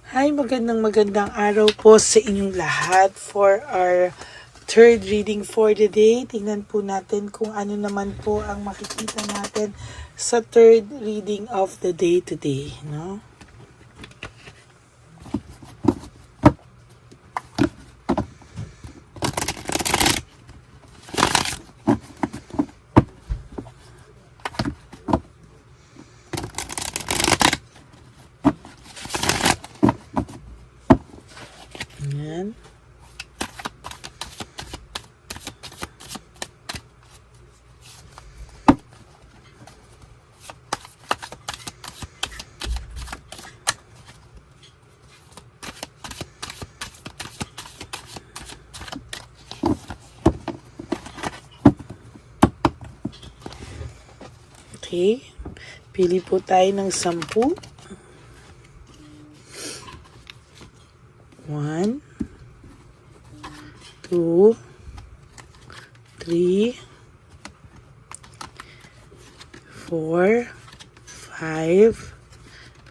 Hi, magandang araw po sa inyong lahat for our third reading for the day. Tingnan po natin kung ano naman po ang makikita natin sa third reading of the day today, no? Ayan. Okay. Pili po tayo ng 10. 1, 2, 3, 4, 5,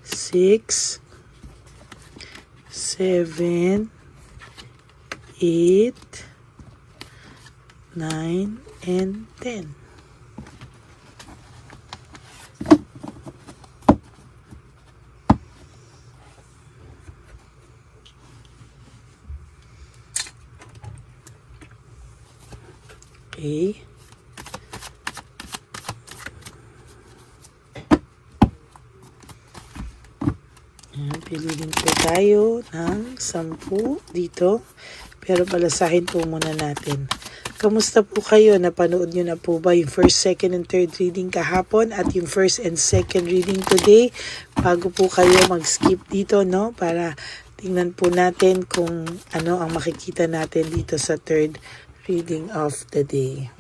6, 7, 8, 9, and 10. Okay. Ayan, pili din po tayo ng 10 dito. Pero palasahin po muna natin. Kamusta po kayo? Napanood nyo na po ba yung first, second, and third reading kahapon at yung first and second reading today? Bago po kayo mag-skip dito, no? Para tingnan po natin kung ano ang makikita natin dito sa third reading of the day.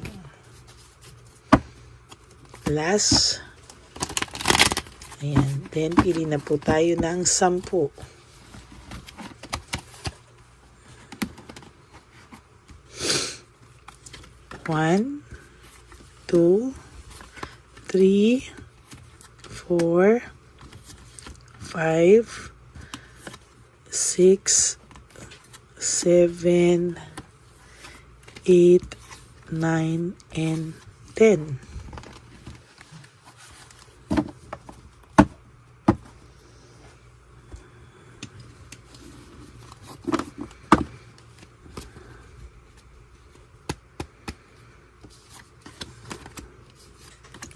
Last. Ayan. Then, pili na po tayo ng 10. 1, 2, 3, 4, 5, 6, 7, 8, 9, and 10.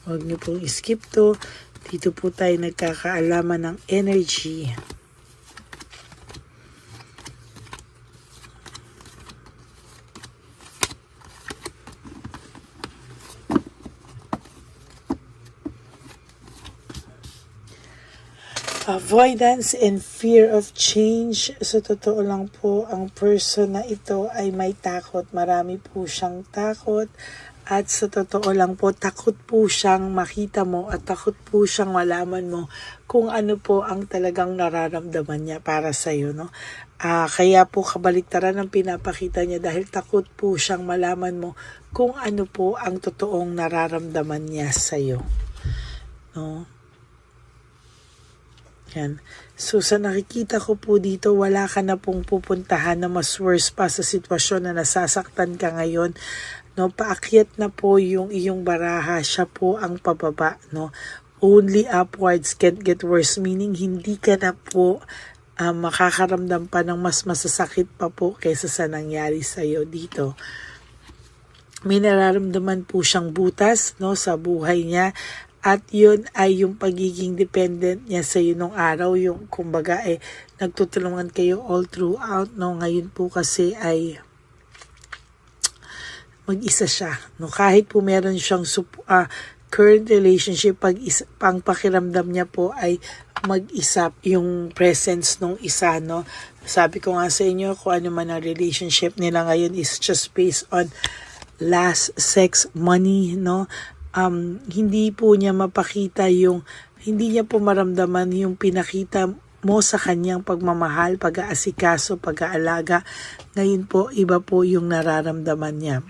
Huwag niyo pong skip to. Dito po tayo nagkakaalaman ng energy. Avoidance and fear of change. Sa totoo lang po, ang person na ito ay may takot. Marami po siyang takot. At sa totoo lang po, takot po siyang makita mo at takot po siyang malaman mo kung ano po ang talagang nararamdaman niya para sa iyo, no? Kaya po kabaliktaran ang pinapakita niya dahil takot po siyang malaman mo kung ano po ang totoong nararamdaman niya sa iyo, no? Yan. So sa nakikita ko po dito, wala ka na pong pupuntahan na mas worse pa sa sitwasyon na nasasaktan ka ngayon. No, paakyat na po yung iyong baraha, siya po ang pababa, no? Only upwards can't get worse, meaning hindi ka na po makakaramdam pa ng mas masasakit pa po kaysa sa nangyari sa iyo dito. May nararamdaman po siyang butas, no, sa buhay niya. At yun ay yung pagiging dependent niya sa iyo nung araw, yung kumbaga nagtutulungan kayo all throughout, no? Ngayon po kasi ay mag-isa siya, no? Kahit po meron siyang current relationship, pang pakiramdam niya po ay mag-isa yung presence nung isa, no? Sabi ko nga sa inyo, kung ano man ang relationship nila ngayon is just based on last sex, money, no? Hindi po niya mapakita hindi niya po maramdaman yung pinakita mo sa kanyang pagmamahal, pag-aasikaso, pag-aalaga. Ngayon po, iba po yung nararamdaman niya.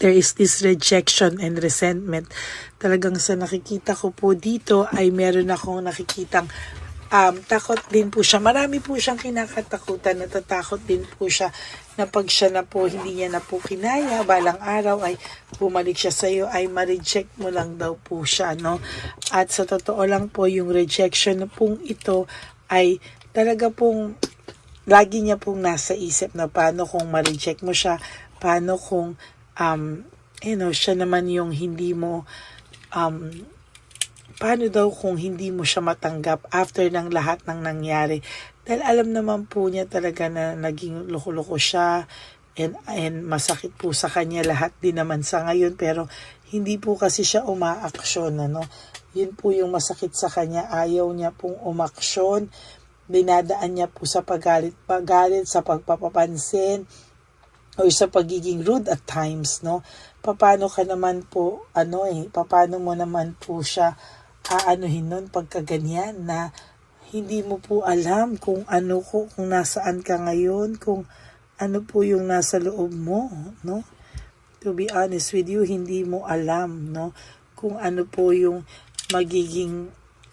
There is this rejection and resentment. Talagang sa nakikita ko po dito ay meron akong nakikitang takot din po siya. Marami po siyang kinakatakutan, natatakot din po siya na pag siya na po, hindi niya na po kinaya, balang araw ay bumalik siya sa iyo, ay ma-reject mo lang daw po siya, no? At sa totoo lang po, yung rejection na pong ito ay talaga pong lagi niya pong nasa isip na paano kung ma-reject mo siya, paano kung siya naman yung hindi mo paano daw kung hindi mo siya matanggap after ng lahat ng nangyari. Dahil alam naman po niya talaga na naging loko-loko siya and masakit po sa kanya lahat din naman sa ngayon, pero hindi po kasi siya umaaksyon, ano. Yun po yung masakit sa kanya, ayaw niya pong umaksyon, dinadaan niya po sa pagalit, sa pagpapapansin, o sa pagiging rude at times, no. Paano ka naman po, paano mo naman po siya aanuhin nun pagkaganyan na hindi mo po alam kung kung nasaan ka ngayon, kung ano po yung nasa loob mo, no? To be honest with you, hindi mo alam, no? Kung ano po yung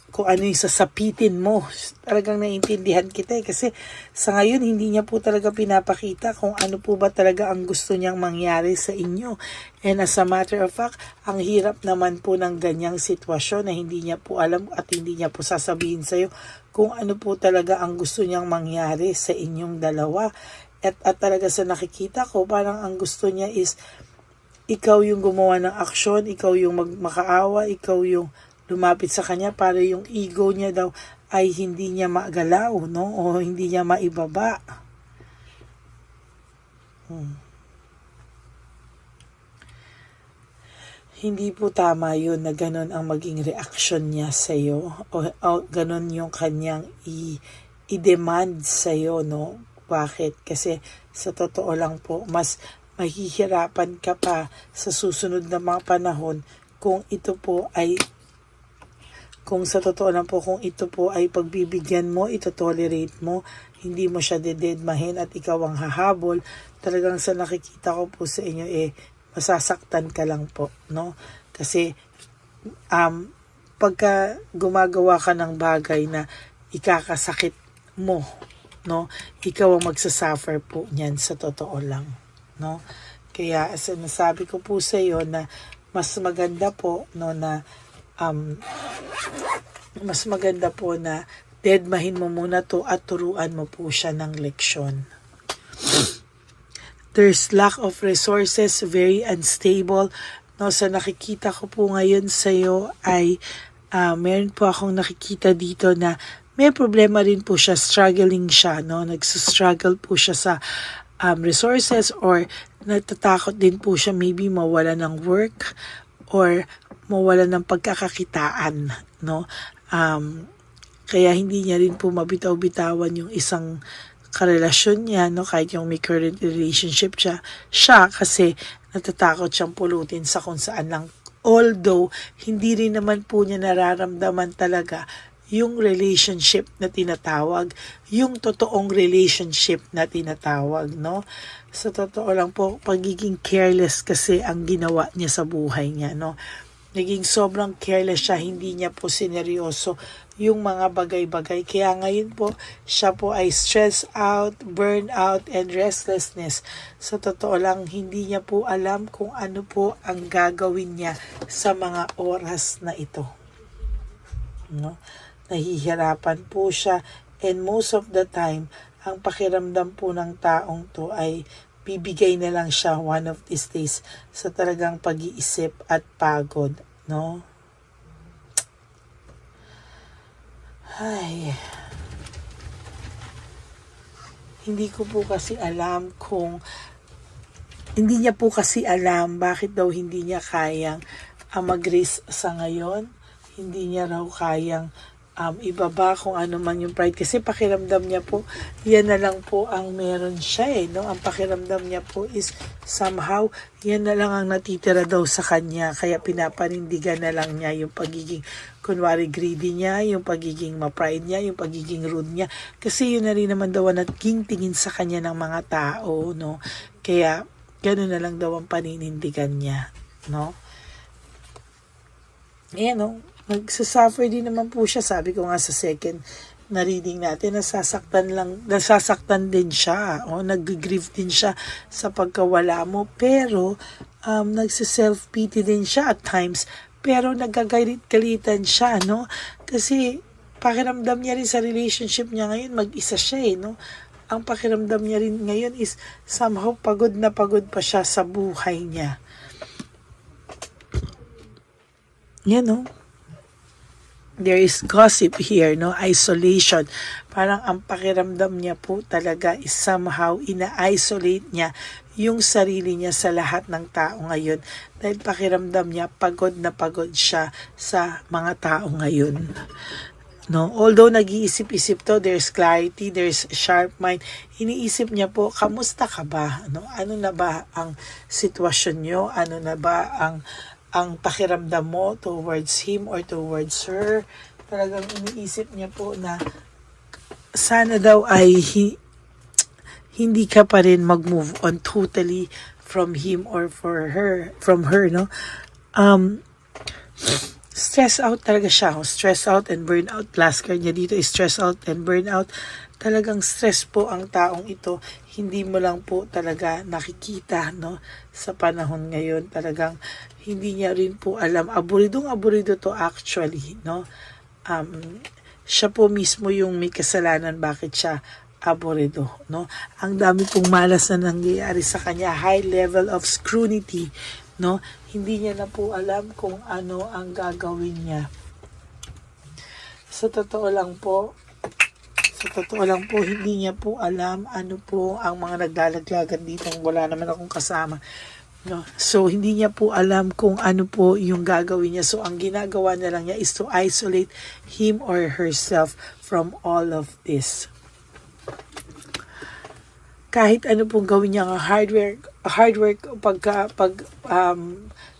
kung ano yung sasapitin mo. Talagang naiintindihan kita kasi sa ngayon hindi niya po talaga pinapakita kung ano po ba talaga ang gusto niyang mangyari sa inyo. And as a matter of fact, ang hirap naman po ng ganyang sitwasyon na hindi niya po alam at hindi niya po sasabihin sa iyo kung ano po talaga ang gusto niyang mangyari sa inyong dalawa. At talaga sa nakikita ko, parang ang gusto niya is ikaw yung gumawa ng aksyon, ikaw yung makaawa, ikaw yung lumapit sa kanya para yung ego niya daw ay hindi niya magalaw, no? O hindi niya maibaba. Hindi po tama yun na ganun ang maging reaksyon niya sa iyo o ganun yung kanyang i-demand sa iyo, no? Bakit? Kasi sa totoo lang po, mas mahihirapan ka pa sa susunod na mga panahon kung sa totoo lang po, kung ito po ay pagbibigyan mo, ito-tolerate mo, hindi mo siya dededmahin at ikaw ang hahabol, talagang sa nakikita ko po sa inyo, masasaktan ka lang po, no? Kasi, pagka gumagawa ka ng bagay na ikakasakit mo, no? Ikaw ang magsasuffer po niyan sa totoo lang, no? Kaya, sinasabi ko po sa iyo na mas maganda po, no, na mas maganda po na dedmahin mo muna to at turuan mo po siya ng leksyon. There's lack of resources, very unstable. No, sa nakikita ko po ngayon sa iyo ay meron po akong nakikita dito na may problema rin po siya, struggling siya, no? Nagsustruggle po siya sa resources or natatakot din po siya maybe mawala ng work or mawala ng pagkakakitaan, no? Kaya hindi niya rin po mabitaw-bitawan yung isang karelasyon niya, no? Kahit yung may current relationship siya kasi natatakot siyang pulutin sa kung saan lang. Although, hindi rin naman po niya nararamdaman talaga yung relationship na tinatawag, yung totoong relationship na tinatawag, no? Sa totoo lang po, pagiging careless kasi ang ginawa niya sa buhay niya, no? Naging sobrang careless siya, hindi niya po sineryoso yung mga bagay-bagay. Kaya ngayon po, siya po ay stressed out, burnout, and restlessness. Sa totoo lang, hindi niya po alam kung ano po ang gagawin niya sa mga oras na ito, no? Nahihirapan po siya, and most of the time, ang pakiramdam po ng taong to ay bibigay na lang siya one of these days sa talagang pag-iisip at pagod, no? Ay, hindi niya po kasi alam bakit daw hindi niya kayang mag-risk sa ngayon. Hindi niya raw kayang ibaba kung ano man yung pride. Kasi pakiramdam niya po, yan na lang po ang meron siya, no? Ang pakiramdam niya po is somehow, yan na lang ang natitira daw sa kanya. Kaya pinapanindigan na lang niya yung pagiging, kunwari greedy niya, yung pagiging ma-pride niya, yung pagiging rude niya. Kasi yun na rin naman daw ang naging tingin sa kanya ng mga tao, no? Kaya, gano'n na lang daw ang paninindigan niya, no? Ayan, no? Nagsasuffer din naman po siya, sabi ko nga sa second na reading natin, nasasaktan din siya, o nag-grieve din siya sa pagkawala mo, pero nagsi-self-pity din siya at times, pero nagagalit-galitan siya, no? Kasi pakiramdam niya rin sa relationship niya ngayon, mag-isa siya, no? Ang pakiramdam niya rin ngayon is somehow pagod na pagod pa siya sa buhay niya. Yan, no? There is gossip here, no? Isolation. Parang ang pakiramdam niya po talaga is somehow ina-isolate niya yung sarili niya sa lahat ng tao ngayon. Dahil pakiramdam niya pagod na pagod siya sa mga tao ngayon. No? Although nag-iisip-isip to, there's clarity, there's sharp mind. Iniisip niya po, kamusta ka ba? No? Ano na ba ang sitwasyon niyo? Ano na ba ang pakiramdam mo towards him or towards her? Talagang iniisip niya po na sana daw ay hindi ka pa rin mag-move on totally from him or from her, no? Stress out talaga siya. Stress out and burnout. Last card niya dito is stress out and burnout. Talagang stress po ang taong ito. Hindi mo lang po talaga nakikita, no? Sa panahon ngayon, talagang hindi niya rin po alam. Aburidong-aburido to actually, no? Siya po mismo yung may kasalanan bakit siya aburido, no? Ang dami pong malas na nangyayari sa kanya. High level of scrutiny, no? Hindi niya na po alam kung ano ang gagawin niya. Sa totoo lang po, hindi niya po alam ano po ang mga naglalaglagan dito. Wala naman akong kasama. No? So, hindi niya po alam kung ano po yung gagawin niya. So, ang ginagawa na lang niya is to isolate him or herself from all of this. Kahit ano pong gawin niya, hard work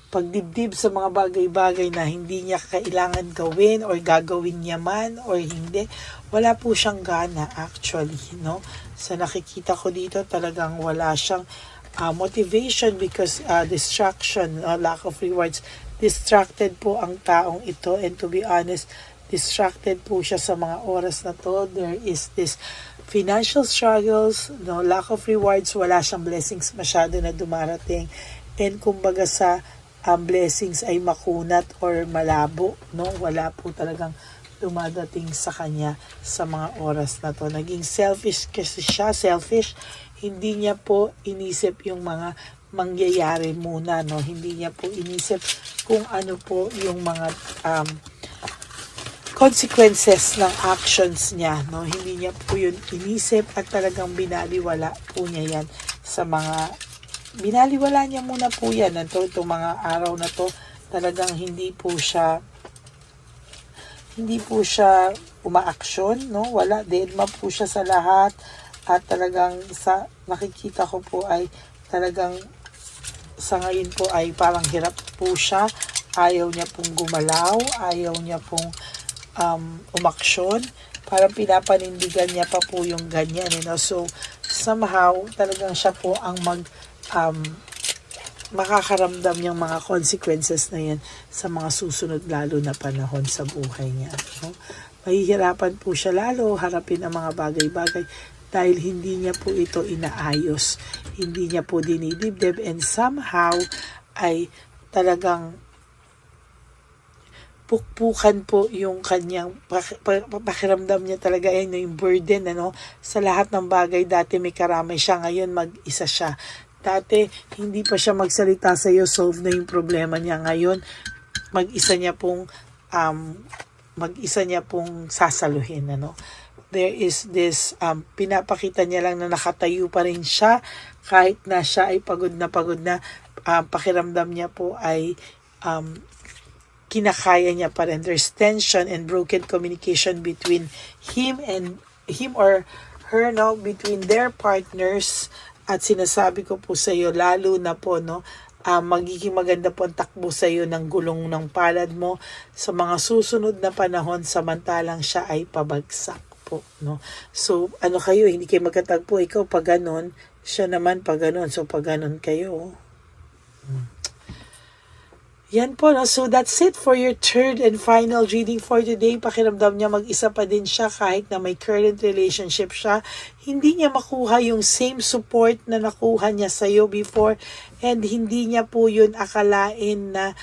pagdibdib sa mga bagay-bagay na hindi niya kailangan gawin or gagawin niya man or hindi, wala po siyang gana actually, no? Sa nakikita ko dito, talagang wala siyang motivation because distraction, lack of rewards. Distracted po ang taong ito, and to be honest, distracted po siya sa mga oras na to. There is this financial struggles, no, lack of rewards, wala siyang blessings masyado na dumarating, and kumbaga sa blessings ay makunat or malabo, no? Wala po talagang dumadating sa kanya sa mga oras na to. Naging selfish kasi siya, hindi niya po inisip yung mga mangyayari muna, no? Hindi niya po inisip kung ano po yung mga consequences ng actions niya, no? Hindi niya po yun inisip at talagang binaliwala po niya yan sa mga binaliwala niya muna po yan. Itong mga araw na to, talagang hindi po siya umaaksyon, no? Wala, deadma po siya sa lahat, at talagang sa nakikita ko po ay talagang sa ngayon po ay parang hirap po siya. Ayaw niya pong gumalaw, ayaw niya pong umaksyon, parang pinapanindigan niya pa po yung ganyan, you know? So somehow talagang siya po ang makakaramdam yung mga consequences na yan sa mga susunod lalo na panahon sa buhay niya, no? Mahihirapan po siya lalo harapin ang mga bagay-bagay dahil hindi niya po ito inaayos, hindi niya po dinidibdib, and somehow ay talagang pukpukan po yung kanyang pakiramdam niya talaga, yung burden, ano, sa lahat ng bagay. Dati may karamay siya, ngayon mag-isa siya. Dati hindi pa siya magsalita sa iyo, solve na yung problema niya. Ngayon mag-isa niya pong sasaluhin, ano. There is this pinapakita niya lang na nakatayo pa rin siya kahit na siya ay pagod na pakiramdam niya po ay kinakaya niya pa rin. There's tension and broken communication between him or her, no, between their partners. At sinasabi ko po sa iyo, lalo na po, no, magiging maganda po ang takbo sa iyo ng gulong ng palad mo sa mga susunod na panahon, samantalang siya ay pabagsak po, no. So ano kayo, hindi kayo magkatagpo, ikaw pag ganon, siya naman pag ganon, so pag ganon kayo. Yan po, no? So that's it for your third and final reading for today. Pakiramdam niya mag-isa pa din siya kahit na may current relationship siya. Hindi niya makuha yung same support na nakuha niya sa'yo before, and hindi niya po yun akalain na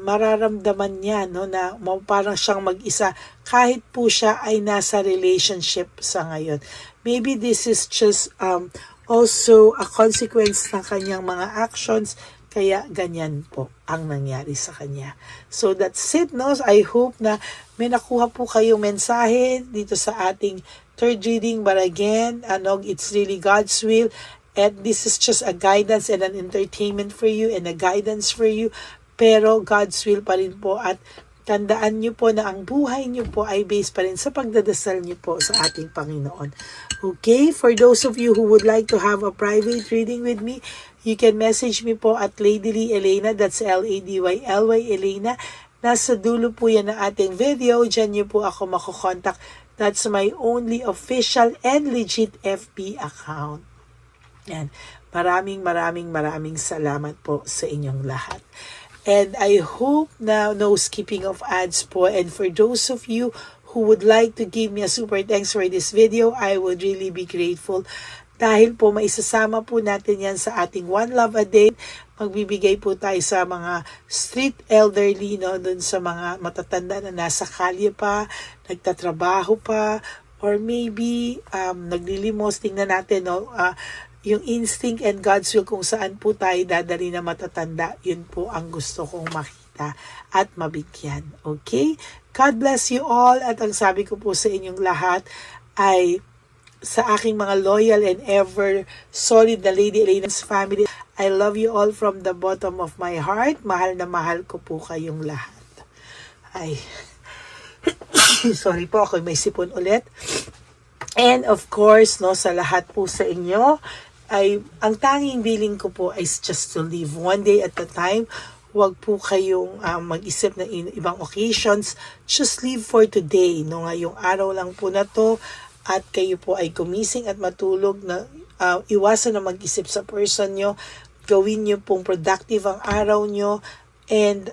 mararamdaman niya, no, na parang siyang mag-isa kahit po siya ay nasa relationship sa ngayon. Maybe this is just also a consequence ng kanyang mga actions, kaya ganyan po ang nangyari sa kanya. So that's it, no? I hope na may nakuha po kayong mensahe dito sa ating third reading, but again, it's really God's will, and this is just a guidance and an entertainment for you and a guidance for you, pero God's will pa rin po, at tandaan nyo po na ang buhay nyo po ay based pa rin sa pagdadasal nyo po sa ating Panginoon. Okay, for those of you who would like to have a private reading with me, you can message me po at Lady Lee Elena, that's LADYLY Elena. Nasa dulo po yan ng ating video, dyan nyo po ako makokontak. That's my only official and legit FB account. Yan. Maraming salamat po sa inyong lahat. And I hope na no skipping of ads po. And for those of you who would like to give me a super thanks for this video, I would really be grateful. Dahil po maisasama po natin yan sa ating One Love a Day. Magbibigay po tayo sa mga street elderly, no, dun sa mga matatanda na nasa kalye pa, nagtatrabaho pa, or maybe naglilimos. Tingnan natin, no, yung instinct and God's will kung saan po tayo dadali na matatanda. Yun po ang gusto kong makita at mabigyan. Okay? God bless you all, at ang sabi ko po sa inyong lahat ay sa aking mga loyal and ever solid na Lady Elena's family, I love you all from the bottom of my heart. Mahal na mahal ko po kayong lahat. Ay, sorry po, ako may sipon ulit. And of course, no, sa lahat po sa inyo, ay ang tanging bilin ko po is just to live one day at a time. Huwag po kayong mag-isip na ibang occasions. Just live for today, no, ngayong araw lang po na to, at kayo po ay gumising at matulog, na iwasan na mag-isip sa person nyo. Gawin nyo pong productive ang araw nyo, and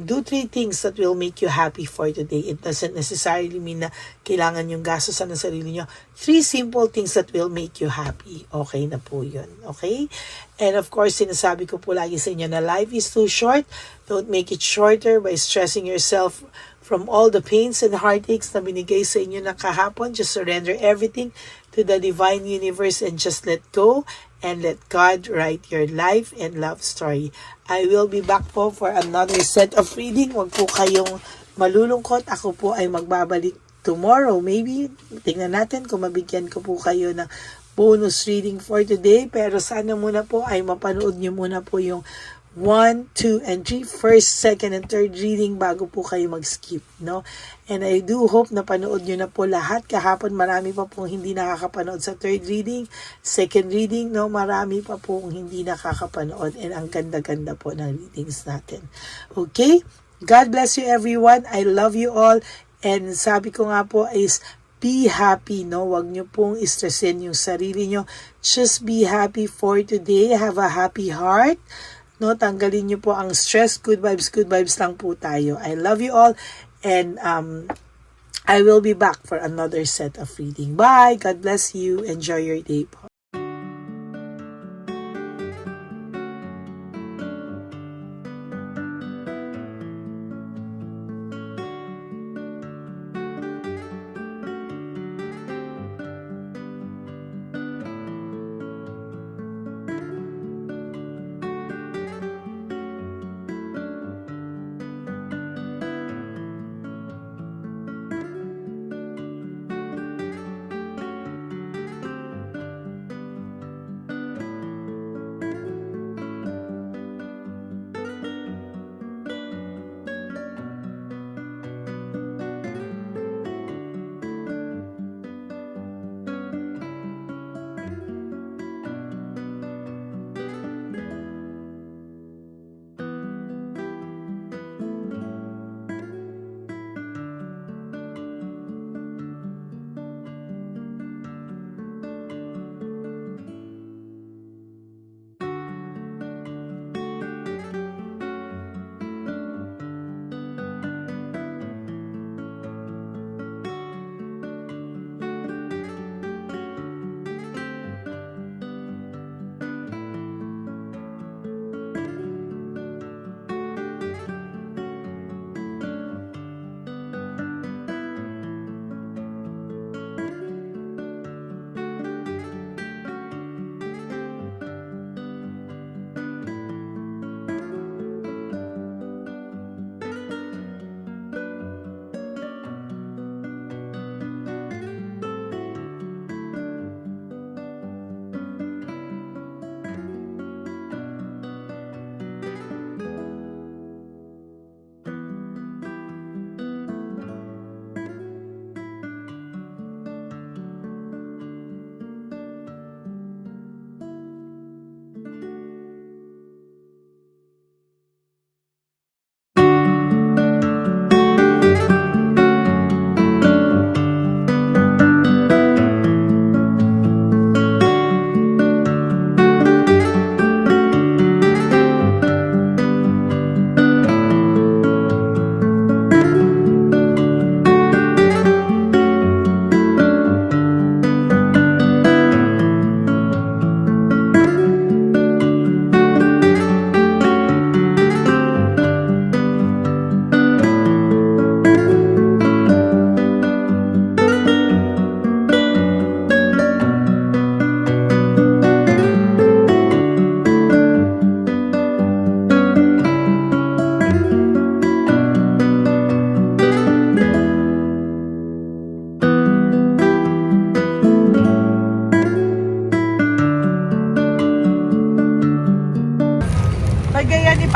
do 3 things that will make you happy for today. It doesn't necessarily mean na kailangan yung gastusan ng sarili nyo. 3 simple things that will make you happy. Okay na po yun. Okay? And of course, sinasabi ko po lagi sa inyo na life is too short. Don't make it shorter by stressing yourself from all the pains and heartaches na binigay sa inyo ng kahapon. Just surrender everything to the divine universe and just let go. And let God write your life and love story. I will be back po for another set of reading. Huwag po kayong malulungkot. Ako po ay magbabalik tomorrow. Maybe, tingnan natin kung mabigyan ko po kayo ng bonus reading for today. Pero sana muna po ay mapanood nyo muna po yung 1, 2, and 3, first, second, and third reading bago po kayo mag-skip, no? And I do hope na panood nyo na po lahat. Kahapon marami pa pong hindi nakakapanood sa third reading, second reading, no? Marami pa pong hindi nakakapanood, and ang ganda-ganda po ng readings natin. Okay? God bless you everyone. I love you all. And sabi ko nga po is, be happy, no? Huwag nyo pong stressin yung sarili nyo. Just be happy for today. Have a happy heart. No, tanggalin niyo po ang stress. Good vibes lang po tayo. I love you all, and I will be back for another set of reading. Bye! God bless you. Enjoy your day po.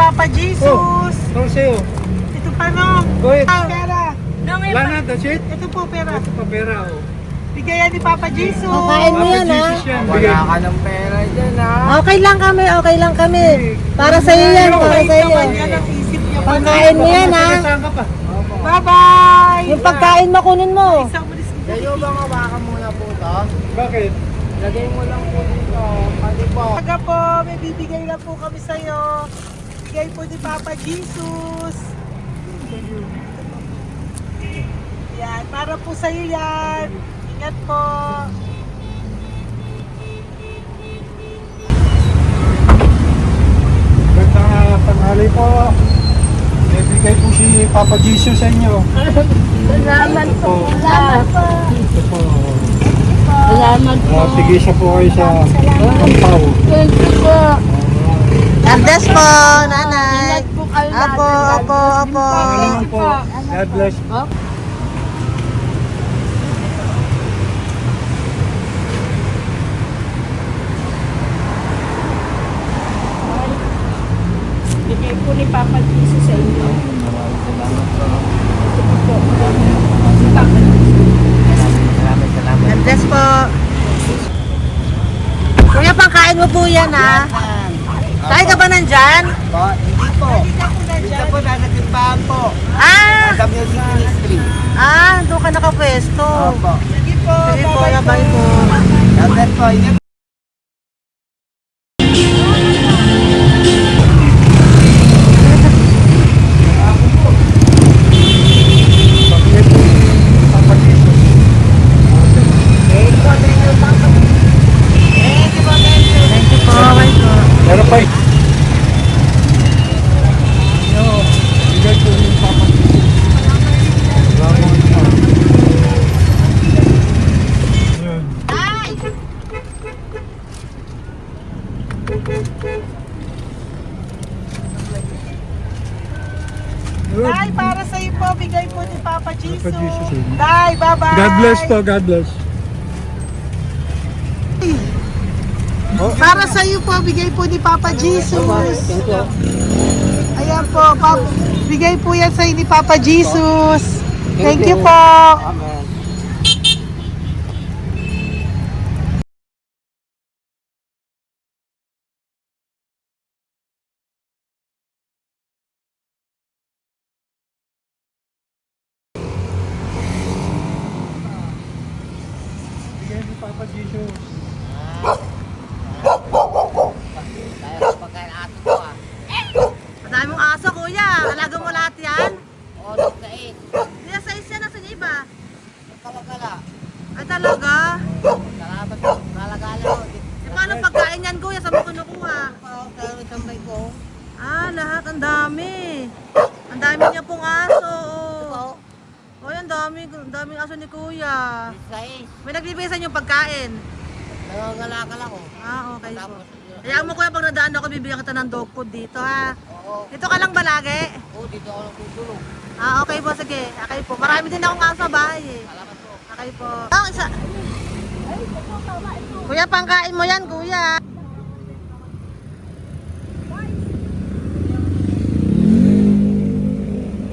Papa Jesus. Ito sa'yo. Ito pa no. Go ahead. Pera. Wala na, that's it. Ito po pera. Ito pa pera, oh. Bigay yan ni Papa Jesus. Pakain mo yan, ha? Jesus yan. Bigay. Wala ka ng pera dyan, ha? Okay lang kami, okay lang kami. Para sa iyo yan, para sa iyo. Naman yan ang isip niya. Pagkain mo yan, ha? Saan ka pa? Bye-bye. Yung pagkain mo, kunin mo. Isang ulis dito. Kayo bang hawakan muna po ito? Bakit? Lagay mo lang po dito. Pati po. Aga po, may bibigay lang po kami sa'yo. Bigay po ni Papa Jesus. Yan, para po sa'yo yan. Ingat po. Gandang tanghali po. Bibigay po si Papa Jesus sa inyo. Salamat po. Salamat po. Ito po. Salamat po. Tigisa po kayo sa Pampaw. Thank you po. God bless po, nanay. Apo, apo, apo. Pangalaman po. God bless. Bigay po ni Papa Jesus sa inyo. Salamat. God bless po. Kuya, pangkain mo po yan, ha? Kain ka ba nandyan? Po, hindi po. Dito po, nanatimbahan po. Ah! Sa Music Ministry. Doon ka nakapwesto. Opo. Sige po, Sige po, labay po. God bless po. Ingat. Bigay po si Papa Jesus. Thank you po, bye po. Meron pa eh. Yo, bigay po ni Papa Jesus. Salamat po. Yun. Yun. Tay, para sa'yo po, bigay po ni Papa Jesus. Jesus, amen. Tay, bye-bye. God bless po, God bless. Para sa'yo po, bigay po ni Papa Jesus. Ayan po, bigay po yan sa'yo ni Papa Jesus. Thank you po. Amen. Bigay ni Papa Jesus. Tayo sa pagkain ato po, ha? Madami mong aso, kuya. Alaga mo lahat yan. O, nagkait. Hindi na size yan, nasa niya iba. Kalagala. Ay talaga? Salamat po. Kalagala ko. E paano pagkain yan, kuya? Saan mo kinukuha? Tayo sa tambay ko. Lahat. Ang dami. Ang dami niya pong aso. Po. Oy, ang daming aso ni kuya. Sais. May nagbibigay sa inyo pagkain. Nagagalakal ako. Okay po. Tapos, Hayaan mo kuya, pag nadaan ako, bibigyan kita ng dog food dito, ha? oo. Dito ka lang ba lagi? Dito ako natutulog. Okay po, sige. Okay po. Marami din akong aso sa bahay, eh. Salamat po. Okay po. Isa. Kuya, pangkain mo yan, kuya.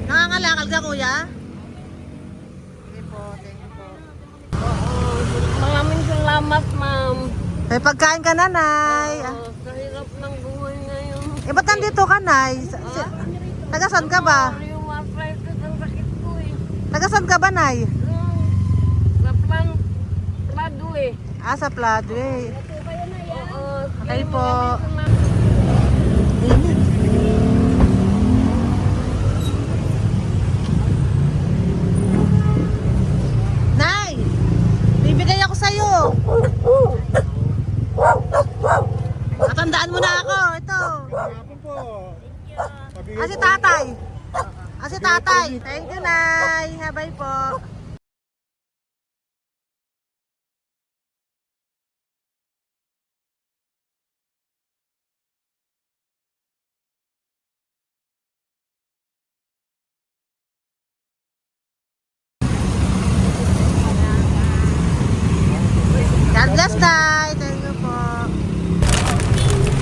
Nangangalakal ka, kuya? Sige po. Thank you po. Maraming salamat, ma'am. May pagkain ka, nanay. Sa hirap ng buhay ngayon. Ba't nandito ka, nay? Tagasan ka ba? Yung arthritis ang sakit ko eh. Tagasan ka ba, nay? Sa plado eh. Sa Pladway. Oo. Okay po. Nay! Bibigay ako sa'yo. Matandaan mo na ako. Ito. Ako po. Si tatay. Si tatay. Thank you, Nay. Bye po. God bless, Tay. Thank you po.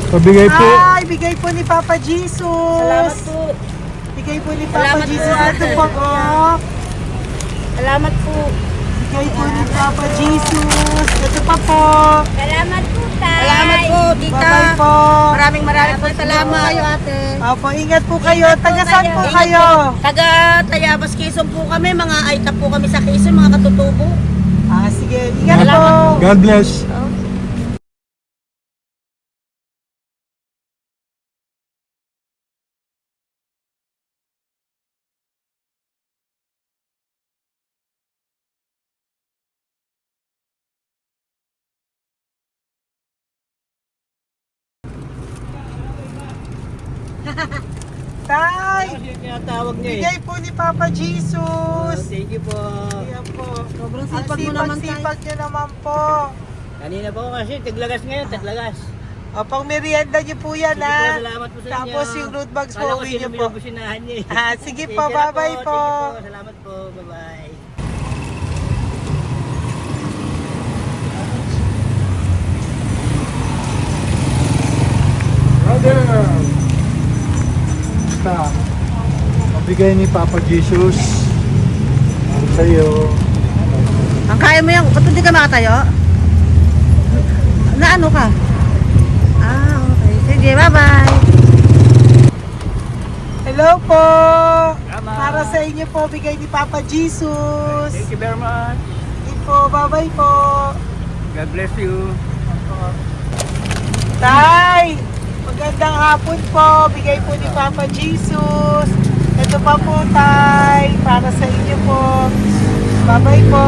Pabigay po. Ay, bigay po ni Papa Jesus. Salamat po. Bigay po ni Papa Salamat po, Jesus. ate. Ito po, oh. Salamat po. Bigay po ni Papa Jesus. Ito pa po. Salamat po, tay. Salamat po, tita. Bye-bye po. Maraming po salamat. Kayo, ate. Opo, ingat po kayo. Taga saan po kayo? Taga Tayabas, Quezon po kami. Mga aita po kami sa Quezon, mga katutubo. Ah, sige. Ingat po. God bless. Tay, Tinatawag niya eh. bigay po ni Papa Jesus. Thank you po. Ayan po. Sobrang Ang sipag mo naman, tay. sipag niyo naman po. Kanina po kasi, taglagas ngayon, taglagas. O, pang merienda niyo po yan, Sige po, ha? salamat po sa inyo. Tapos yung root bags po, Kala ko uwi niyo sino po. binubusinahan niya eh. Ah, sige po, Thank you na bye-bye po. Thank you po, salamat po, bye-bye. Brother. Basta. Pabigay ni Papa Jesus. Sa iyo. Ang kaya mo yan, ba't hindi ka makatayo? Na ano ka? Ah, okay. Sige, bye-bye. Hello po. Para sa inyo po, bigay ni Papa Jesus. Thank you very much. Sige po, bye-bye po. God bless you. Tay, magandang hapon po. Bigay po ni Papa Jesus. Ito pa po, Tay. Para sa inyo po. Bye-bye po.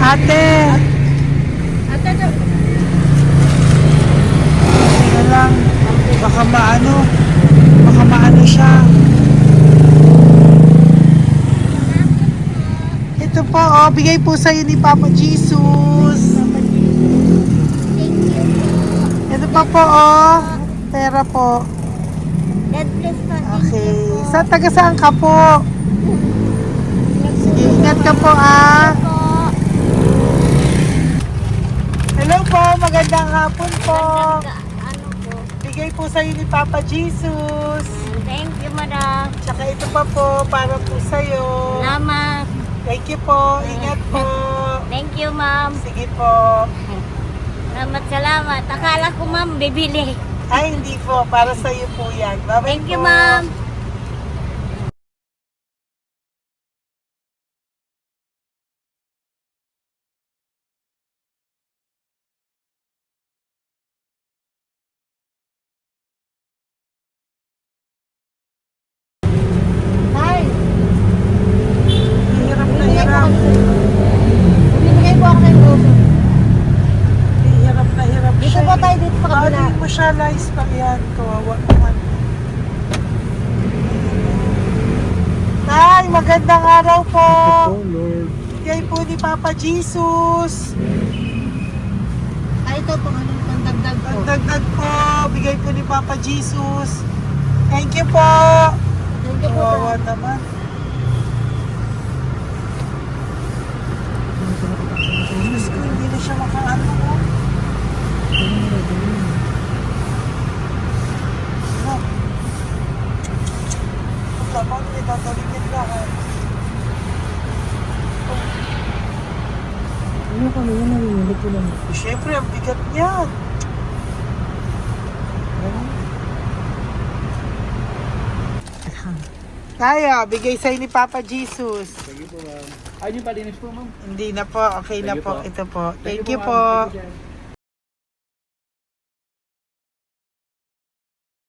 Ate. Tingnan lang. Baka maano siya. Ito po, oh, bigay po sa'yo ni Papa Jesus. Ito pa po, oh. Pera po. God bless po. Okay. Taga saan ka po? Sige, ingat ka po, ah. Hello po, magandang hapon po. Ano po? Bigay po sa'yo ni Papa Jesus. Thank you, madam. Tsaka ito pa po, para po sa'yo. Salamat. Thank you po, ingat po. Thank you, ma'am. Sige po. Salamat. Akala ko, ma'am, bibili. Ay, hindi po, para sa'yo po yan. Bye-bye Thank you, po. ma'am. Hirap na hirap. Bibigay po ako ng uso. Hirap na hirap Dito siya. po tayo, dito sa kabila. Ano mo siya, lies pa yan. Kawawa naman. Tay, magandang araw po. Oh, Lord. Bigay po ni Papa Jesus. Ay, ito po, anong pandagdag po? Ang dagdag po, bigay po ni Papa Jesus. Thank you po. Thank you po, Kawawa naman. Diyos ko, hindi na siya makaano ko. Tama, may tatawin lahat. Ano kami yun, nanginginig ko lang. Siyempre, ang bigat niyan. Kaya, bigay sa'yo ni Papa Jesus. Thank you po, ma'am. Ay, yung palinis po, ma'am. Hindi na po, okay na Thank you po. po. Ito po. Thank you ma'am. po. Thank you, sir.